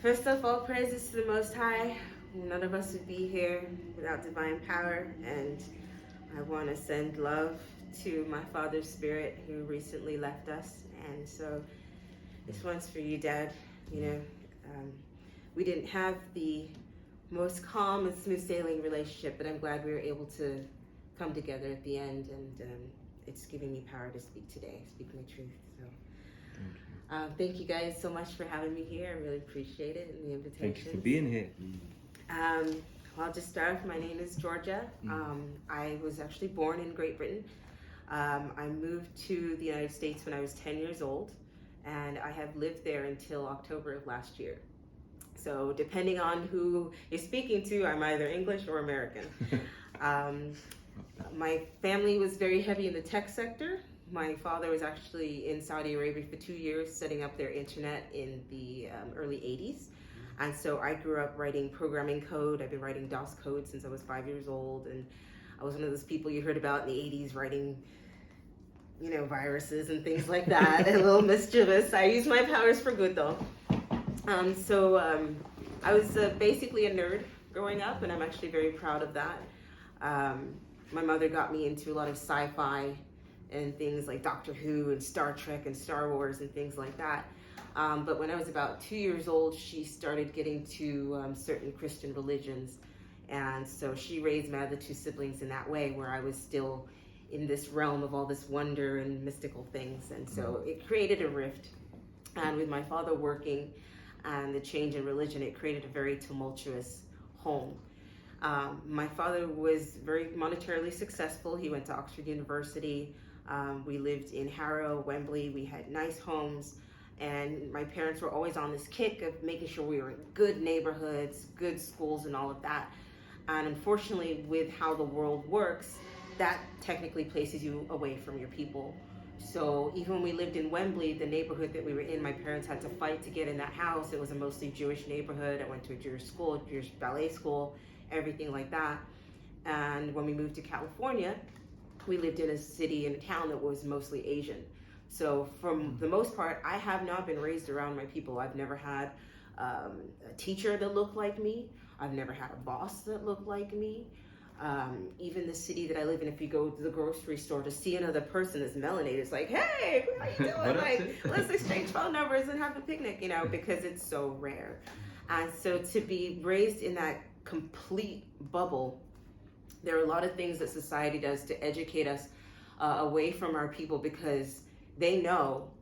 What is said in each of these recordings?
First of all, praises to the Most High. None of us would be here without divine power, and I want to send love to my father's spirit who recently left us. And so this one's for you, Dad. You know, we didn't have the most calm and smooth sailing relationship, but I'm glad we were able to come together at the end, and it's giving me power to speak today, speak my truth. So thank you guys so much for having me here. I really appreciate it and the invitation. Thank you for being here. I'll just start off. My name is Georgia. I was actually born in Great Britain. I moved to the United States when I was 10 years old, and I have lived there until October of last year. So depending on who you're speaking to, I'm either English or American. My family was very heavy in the tech sector. My father was actually in Saudi Arabia for 2 years, setting up their internet in the early 80s. And so I grew up writing programming code. I've been writing DOS code since I was 5 years old. And I was one of those people you heard about in the 80s writing, you know, viruses and things like that, a little mischievous. I used my powers for good though. I was basically a nerd growing up, and I'm actually very proud of that. My mother got me into a lot of sci-fi and things like Doctor Who and Star Trek and Star Wars and things like that. But when I was about 2 years old, she started getting to certain Christian religions. And so she raised my other two siblings in that way, where I was still in this realm of all this wonder and mystical things. And so it created a rift. And with my father working and the change in religion, it created a very tumultuous home. My father was very monetarily successful. He went to Oxford University. We lived in Harrow, Wembley. We had nice homes. And my parents were always on this kick of making sure we were in good neighborhoods, good schools, and all of that. And unfortunately, with how the world works, that technically places you away from your people. So even when we lived in Wembley, the neighborhood that we were in, my parents had to fight to get in that house. It was a mostly Jewish neighborhood. I went to a Jewish school, Jewish ballet school, everything like that. And when we moved to California, we lived in a city and a town that was mostly Asian. So from the most part, I have not been raised around my people. I've never had a teacher that looked like me. I've never had a boss that looked like me. Even the city that I live in, if you go to the grocery store to see another person that's melanated, it's like, hey, how you doing? Like, let's exchange phone numbers and have a picnic, you know, because it's so rare. And so to be raised in that complete bubble, there are a lot of things that society does to educate us away from our people, because they've all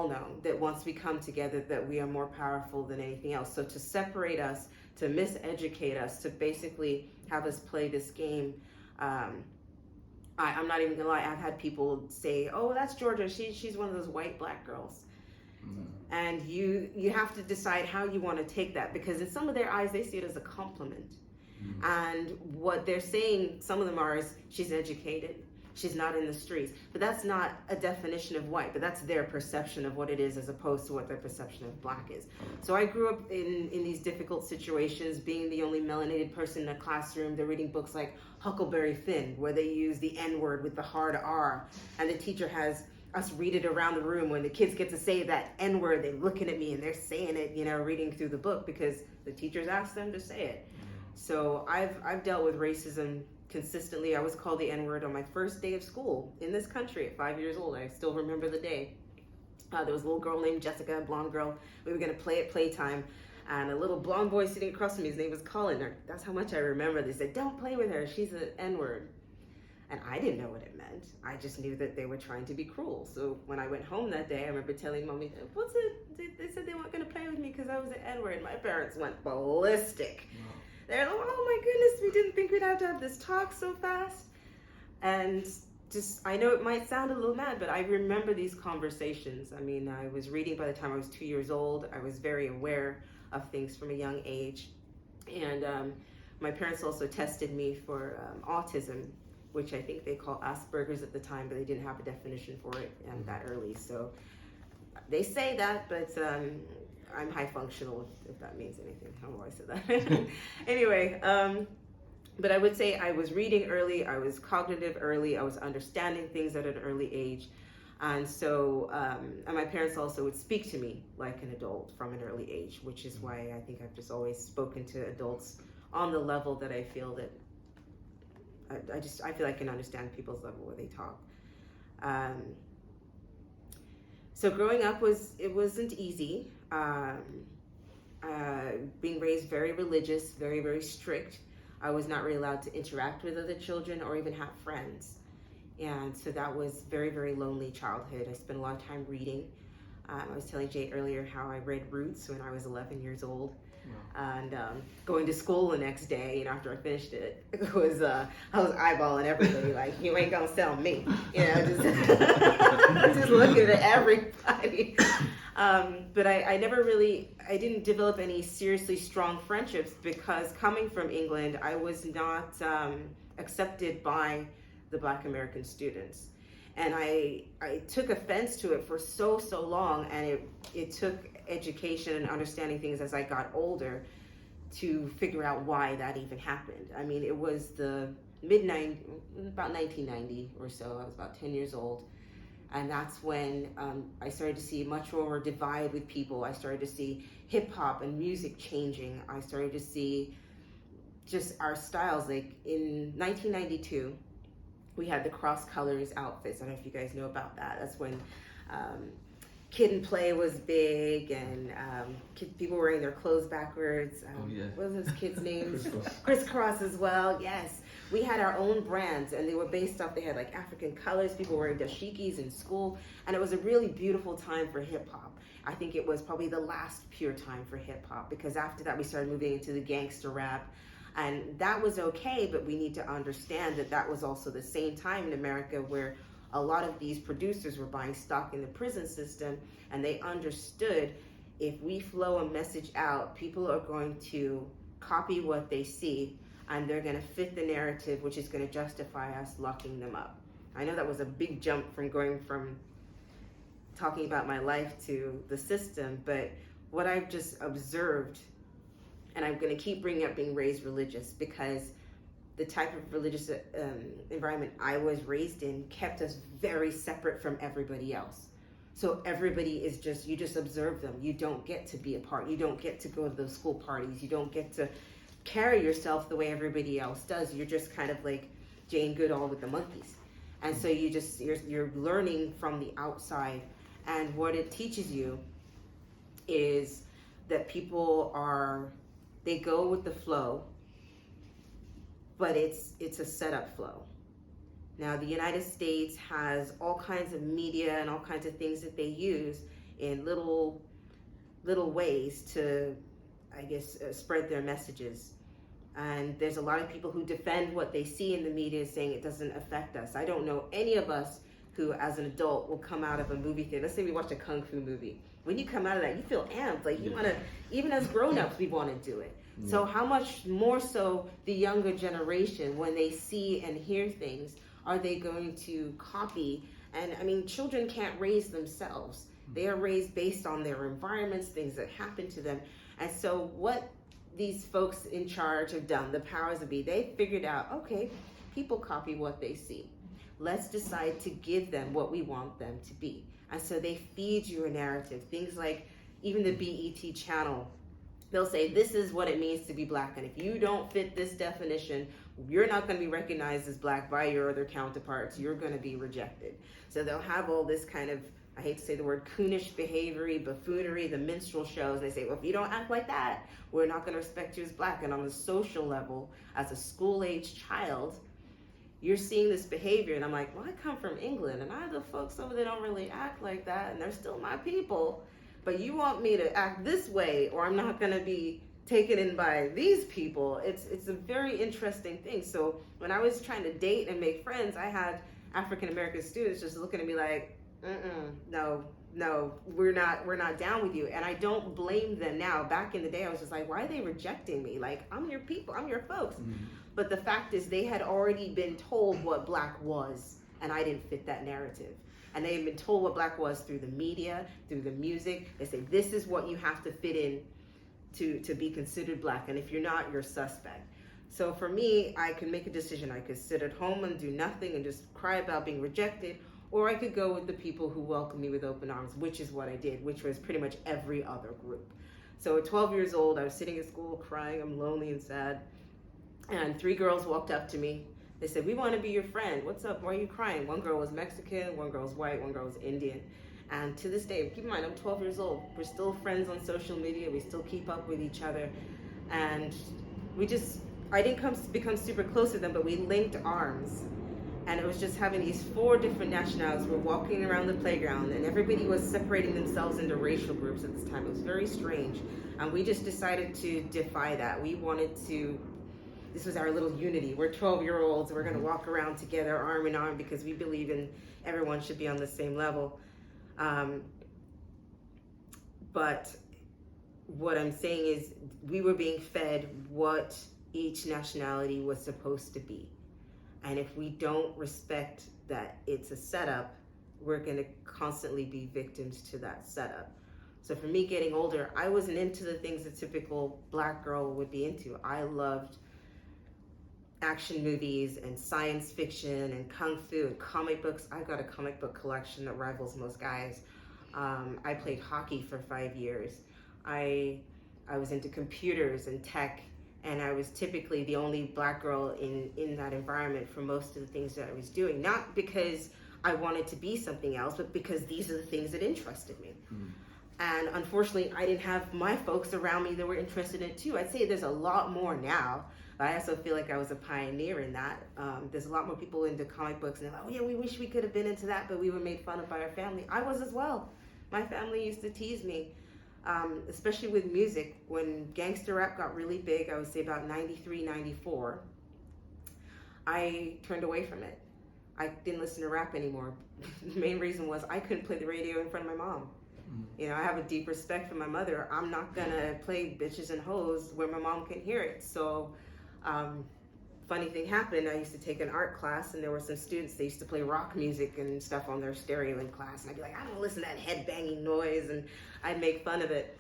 known that once we come together that we are more powerful than anything else. So to separate us, to miseducate us, to basically have us play this game, I'm not even gonna lie, I've had people say, oh, that's Georgia, she's one of those white black girls. And you have to decide how you want to take that, because in some of their eyes they see it as a compliment. And what they're saying, some of them are, is she's educated, she's not in the streets. But that's not a definition of white, but that's their perception of what it is, as opposed to what their perception of black is. So I grew up in these difficult situations, being the only melanated person in a classroom. They're reading books like Huckleberry Finn, where they use the N-word with the hard R, and the teacher has us read it around the room. When the kids get to say that N-word, they're looking at me and they're saying it, you know, reading through the book, because the teachers asked them to say it. So I've dealt with racism consistently. I was called the N-word on my first day of school in this country at 5 years old. I still remember the day. There was a little girl named Jessica, a blonde girl. We were going to play at playtime, and a little blonde boy sitting across from me, his name was Colin. That's how much I remember. They said, don't play with her, she's an N-word. And I didn't know what it meant. I just knew that they were trying to be cruel. So when I went home that day, I remember telling Mommy, what's it? They said they weren't going to play with me because I was an N-word. My parents went ballistic. Wow. They're like, oh my goodness, we didn't think we'd have to have this talk so fast. And just, I know it might sound a little mad, but I remember these conversations. I mean, I was reading by the time I was 2 years old. I was very aware of things from a young age. And my parents also tested me for autism, which I think they call Asperger's at the time, but they didn't have a definition for it that early. So they say that, but I'm high functional, if that means anything. How do I say that? Anyway, but I would say I was reading early, I was cognitive early, I was understanding things at an early age. And so, and my parents also would speak to me like an adult from an early age, which is why I think I've just always spoken to adults on the level that I feel that I feel I can understand people's level where they talk. So growing up wasn't easy. Being raised very religious, very, very strict. I was not really allowed to interact with other children or even have friends. And so that was very, very lonely childhood. I spent a lot of time reading. I was telling Jay earlier how I read Roots when I was 11 years old. Wow. And going to school the next day, after I finished it, I was eyeballing everybody like, you ain't gonna sell me. Just, just looking at everybody. But I didn't develop any seriously strong friendships because coming from England, I was not accepted by the Black American students. And I took offense to it for so long, and it took education and understanding things as I got older to figure out why that even happened. I mean, it was the about 1990 or so. I was about 10 years old. And that's when I started to see much more divide with people. I started to see hip hop and music changing. I started to see just our styles. Like in 1992, we had the cross colors outfits. I don't know if you guys know about that. That's when Kid and Play was big, and people wearing their clothes backwards. What was those kids' names? Crisscross as well, yes. We had our own brands, and they were based off, they had like African colors, people wearing dashikis in school, and it was a really beautiful time for hip hop. I think it was probably the last pure time for hip hop, because after that we started moving into the gangster rap, and that was okay, but we need to understand that that was also the same time in America where a lot of these producers were buying stock in the prison system, and they understood if we flow a message out, people are going to copy what they see, and they're going to fit the narrative, which is going to justify us locking them up. I know that was a big jump from going from talking about my life to the system, but what I've just observed, and I'm going to keep bringing up being raised religious, because the type of religious environment I was raised in kept us very separate from everybody else. So everybody is you just observe them. You don't get to be a part. You don't get to go to those school parties. You don't get to carry yourself the way everybody else does. You're just kind of like Jane Goodall with the monkeys. And so you're learning from the outside. And what it teaches you is that people they go with the flow, but it's a setup flow. Now, the United States has all kinds of media and all kinds of things that they use in little ways to, I guess, spread their messages. And there's a lot of people who defend what they see in the media, saying it doesn't affect us. I don't know any of us who, as an adult, will come out of a movie theater. Let's say we watch a kung fu movie. When you come out of that, you feel amped. Like you want to, even as grown-ups, we want to do it. So how much more so the younger generation, when they see and hear things, are they going to copy? And I mean, children can't raise themselves. They are raised based on their environments, things that happen to them. And so what these folks in charge have done, the powers that be, they figured out, okay, people copy what they see. Let's decide to give them what we want them to be. And so they feed you a narrative. Things like even the BET channel, they'll say, this is what it means to be Black. And if you don't fit this definition, you're not going to be recognized as Black by your other counterparts. You're going to be rejected. So they'll have all this kind of, I hate to say the word, coonish behaviory, buffoonery, the minstrel shows. They say, well, if you don't act like that, we're not going to respect you as Black. And on the social level, as a school-age child, you're seeing this behavior. And I'm like, well, I come from England, and I have the folks over there don't really act like that, and they're still my people. But you want me to act this way, or I'm not going to be taken in by these people. It's a very interesting thing. So when I was trying to date and make friends, I had African-American students just looking at me like, no, we're not down with you. And I don't blame them now. Back in the day, I was just like, why are they rejecting me? Like, I'm your people, I'm your folks. But the fact is, they had already been told what Black was, and I didn't fit that narrative. And they had been told what Black was through the media, through the music. They say, this is what you have to fit in to be considered Black. And if you're not, you're suspect. So for me, I could make a decision. I could sit at home and do nothing and just cry about being rejected, or I could go with the people who welcome me with open arms, which is what I did, which was pretty much every other group. So at 12 years old, I was sitting at school crying, I'm lonely and sad, and 3 girls walked up to me. They said, "We want to be your friend. What's up? Why are you crying?" One girl was Mexican, one girl was white, one girl was Indian. And to this day, keep in mind, I'm 12 years old. We're still friends on social media. We still keep up with each other. And I didn't become super close with them, but we linked arms. And it was just having these 4 different nationalities. We're walking around the playground, and everybody was separating themselves into racial groups at this time. It was very strange. And we just decided to defy that. This was our little unity. We're 12-year-olds. We're going to walk around together, arm in arm, because we believe in everyone should be on the same level. But what I'm saying is we were being fed what each nationality was supposed to be. And if we don't respect that it's a setup, we're going to constantly be victims to that setup. So for me, getting older, I wasn't into the things a typical Black girl would be into. I loved action movies and science fiction and kung fu and comic books. I've got a comic book collection that rivals most guys. I played hockey for 5 years. I was into computers and tech, and I was typically the only Black girl in that environment for most of the things that I was doing. Not because I wanted to be something else, but because these are the things that interested me. And unfortunately, I didn't have my folks around me that were interested in it too. I'd say there's a lot more now, but I also feel like I was a pioneer in that. There's a lot more people into comic books, and they're like, "Oh yeah, we wish we could have been into that, but we were made fun of by our family." I was as well. My family used to tease me, especially with music. When gangster rap got really big, I would say about 93, 94, I turned away from it. I didn't listen to rap anymore. The main reason was I couldn't play the radio in front of my mom. You know, I have a deep respect for my mother. I'm not gonna play bitches and hoes where my mom can hear it. So, funny thing happened. I used to take an art class, and there were some students, they used to play rock music and stuff on their stereo in class. And I'd be like, "I don't listen to that head banging noise," and I'd make fun of it.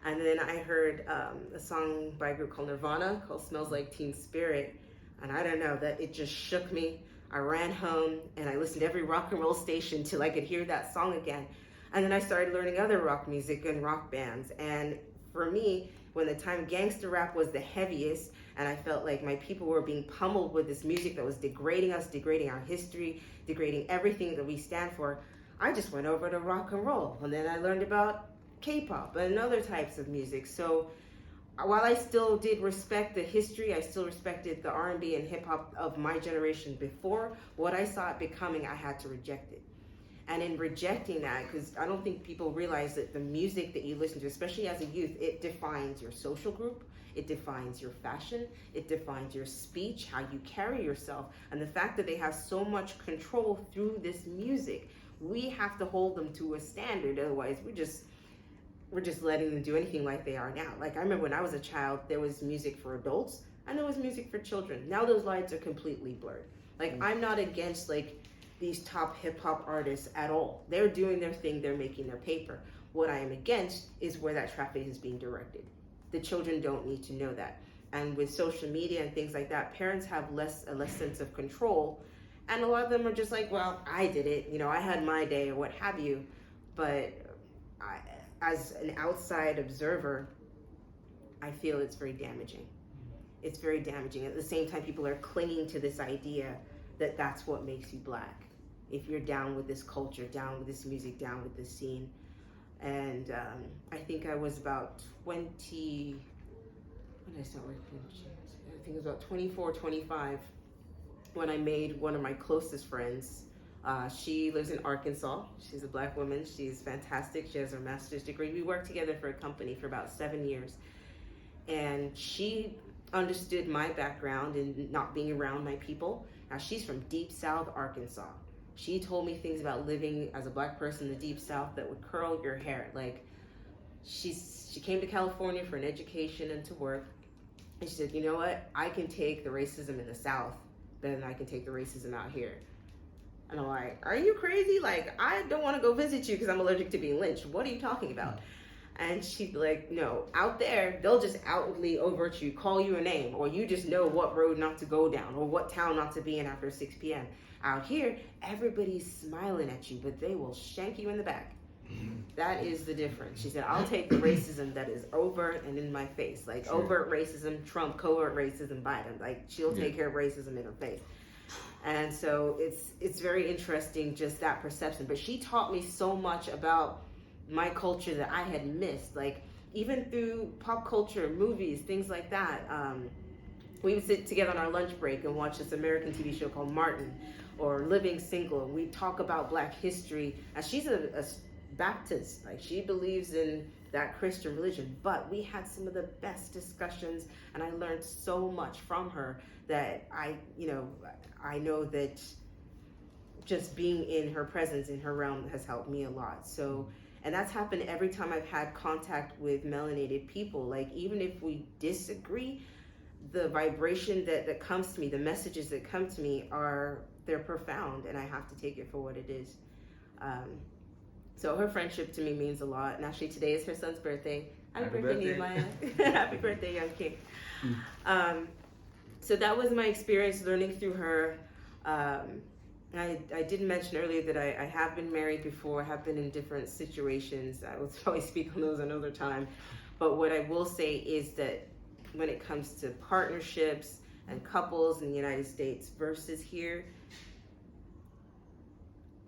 And then I heard a song by a group called Nirvana called "Smells Like Teen Spirit." And I don't know, that it just shook me. I ran home and I listened to every rock and roll station till I could hear that song again. And then I started learning other rock music and rock bands. And for me, when the time gangster rap was the heaviest, and I felt like my people were being pummeled with this music that was degrading us, degrading our history, degrading everything that we stand for, I just went over to rock and roll. And then I learned about K-pop and other types of music. So while I still did respect the history, I still respected the R&B and hip-hop of my generation before, what I saw it becoming, I had to reject it. And in rejecting that, because I don't think people realize that the music that you listen to, especially as a youth, it defines your social group, it defines your fashion, it defines your speech, how you carry yourself. And the fact that they have so much control through this music, we have to hold them to a standard. Otherwise, we're just letting them do anything like they are now. Like, I remember when I was a child, there was music for adults and there was music for children. Now those lines are completely blurred. Like, I'm not against like these top hip hop artists at all. They're doing their thing, they're making their paper. What I am against is where that traffic is being directed. The children don't need to know that. And with social media and things like that, parents have a less sense of control. And a lot of them are just like, well, I did it, you know, I had my day or what have you. But as an outside observer, I feel it's very damaging. It's very damaging. At the same time, people are clinging to this idea that that's what makes you Black. If you're down with this culture, down with this music, down with this scene. And I think I was about 20, when did I start working? I think it was about 24, 25, when I made one of my closest friends. She lives in Arkansas. She's a Black woman. She's fantastic. She has her master's degree. We worked together for a company for about 7 years. And she understood my background and not being around my people. Now, she's from Deep South Arkansas. She told me things about living as a Black person in the Deep South that would curl your hair. Like, she came to California for an education and to work. And she said, you know what? I can take the racism in the South better than I can take the racism out here. And I'm like, are you crazy? Like, I don't want to go visit you because I'm allergic to being lynched. What are you talking about? And she'd be like, no, out there, they'll just outwardly overt you, call you a name, or you just know what road not to go down or what town not to be in after 6 p.m. Out here, everybody's smiling at you, but they will shank you in the back. That is the difference. She said, I'll take the racism that is overt and in my face. Like overt racism, Trump, covert racism, Biden. Like she'll take care of racism in her face. And so it's very interesting, just that perception. But she taught me so much about my culture that I had missed. Like even through pop culture, movies, things like that. We would sit together on our lunch break and watch this American TV show called Martin or Living Single. We talk about Black history. And she's a Baptist, like she believes in that Christian religion, but we had some of the best discussions, and I learned so much from her that I know that just being in her presence, in her realm, has helped me a lot. So, and that's happened every time I've had contact with melanated people. Like even if we disagree, the vibration that comes to me, the messages that come to me they're profound, and I have to take it for what it is. So her friendship to me means a lot. And actually today is her son's birthday. Happy birthday, Nehemiah. Happy birthday, young king. So that was my experience learning through her. I did mention earlier that I have been married before, have been in different situations. I will probably speak on those another time. But what I will say is that when it comes to partnerships and couples in the United States versus here,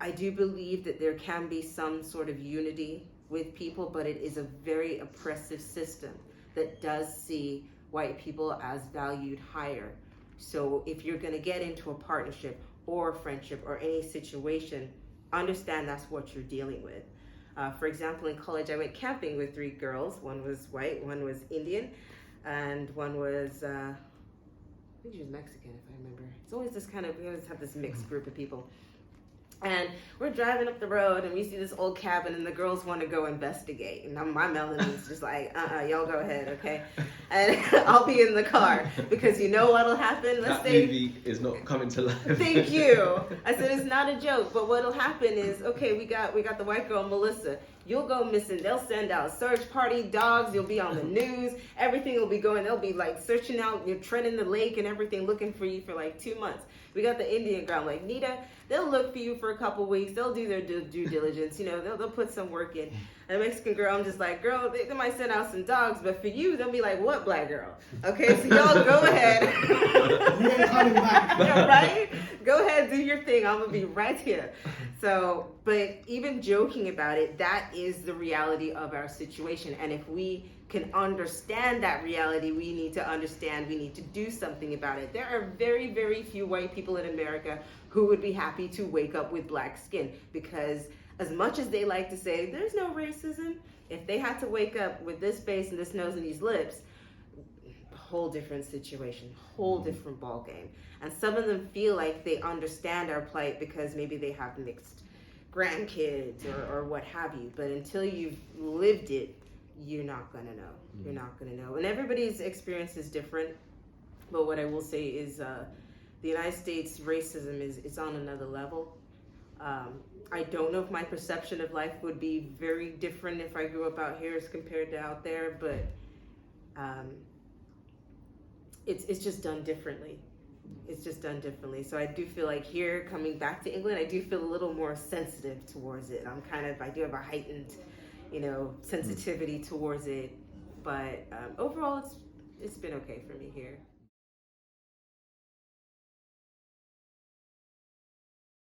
I do believe that there can be some sort of unity with people, but it is a very oppressive system that does see white people as valued higher. So if you're going to get into a partnership or a friendship or any situation, understand that's what you're dealing with. For example, in college, I went camping with 3 girls. One was white, one was Indian, and one was, I think she was Mexican, if I remember. It's always this we always have this mixed group of people. And we're driving up the road and we see this old cabin and the girls want to go investigate. And my Melanie's just like, y'all go ahead, okay? And I'll be in the car because you know what'll happen? That movie is not coming to life. Thank you. I said, it's not a joke, but what'll happen is, okay, we got the white girl, Melissa. You'll go missing. They'll send out search party dogs. You'll be on the news. Everything will be going. They'll be like searching out, you're treading the lake and everything, looking for you for like 2 months. We got the Indian girl, like Nita. They'll look for you for a couple weeks. They'll do their due diligence. You know, they'll put some work in. And the Mexican girl, I'm just like, girl, they might send out some dogs, but for you, they'll be like, what, black girl? Okay, so y'all go ahead. You ain't coming back. Yeah, right? Go ahead, do your thing. I'm gonna be right here. So, but even joking about it, that is the reality of our situation. And if we can understand that reality, we need to do something about it. There are very, very few white people in America who would be happy to wake up with black skin, because as much as they like to say there's no racism, if they had to wake up with this face and this nose and these lips, whole different situation, whole different ball game. And some of them feel like they understand our plight because maybe they have mixed grandkids or what have you. But until you've lived it, you're not gonna know. You're not gonna know. And everybody's experience is different. But what I will say is the United States racism is on another level. I don't know if my perception of life would be very different if I grew up out here as compared to out there, but it's just done differently. It's just done differently. So I do feel like here, coming back to England, I do feel a little more sensitive towards it. I do have a heightened, sensitivity towards it. But overall, it's been okay for me here.